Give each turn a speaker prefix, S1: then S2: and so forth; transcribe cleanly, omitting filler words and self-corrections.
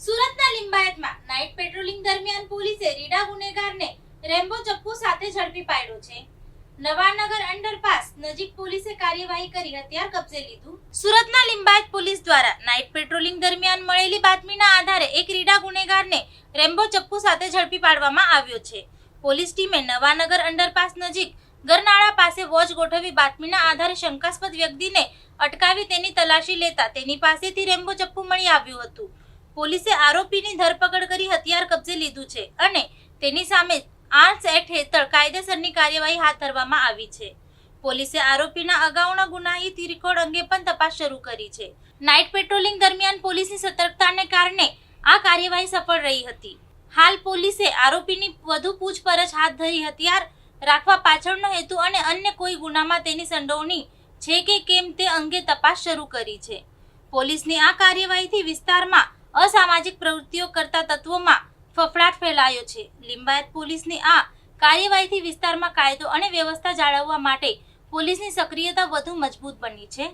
S1: સુરતના લિંબાયતમાં night patrolling દરમિયાન પોલીસે રીડા ગુનેગારને રેમ્બો ચપ્પુ સાથે ઝડપી પાડ્યો છે. નવાનગર અંડરપાસ નજીક પોલીસે કાર્યવાહી કરી હથિયાર કબજે લીધું. સુરતના લિંબાયત પોલીસ દ્વારા નાઇટ પેટ્રોલિંગ દરમિયાન મળેલી બાતમીના આધારે એક રીડા ગુનેગારને રેમ્બો ચપ્પુ સાથે ઝડપી પાડવામાં આવ્યો છે. પોલીસ ટીમે નવાનગર અંડરપાસ નજીક ગરનાળા પાસે વોચ ગોઠવી બાતમીના આધારે શંકાસ્પદ વ્યક્તિને અટકાવી તેની તલાશી લેતા તેની પાસેથી રેમ્બો ચપ્પુ મળી આવ્યું હતું. પોલીસે આરોપીની ધરપકડ કરી હથિયાર કબજે લીધું છે અને તેની સામે આર્મ્સ એક્ટ હેઠળ કાયદેસરની કાર્યવાહી હાથ ધરવામાં આવી છે. પોલીસે આરોપીના અગાઉના ગુનાહિત રેકોર્ડ અંગે પણ તપાસ શરૂ કરી છે. નાઇટ પેટ્રોલિંગ દરમિયાન પોલીસની સતર્કતાને કારણે આ કાર્યવાહી સફળ રહી હતી. હાલ પોલીસે આરોપીની વધુ પૂછપરછ હાથ ધરી હથિયાર રાખવા પાછળનો હેતુ અને અન્ય કોઈ ગુનામાં તેની સંડોવણી છે કે કેમ તે અંગે તપાસ શરૂ કરી છે. પોલીસની આ કાર્યવાહીથી વિસ્તારમાં અસામાજિક પ્રવૃત્તિઓ કરતા તત્વોમાં ફફડાટ ફેલાયો છે. લિંબાયત પોલીસની આ કાર્યવાહીથી વિસ્તારમાં કાયદો અને વ્યવસ્થા જાળવવા માટે પોલીસની સક્રિયતા વધુ મજબૂત બની છે.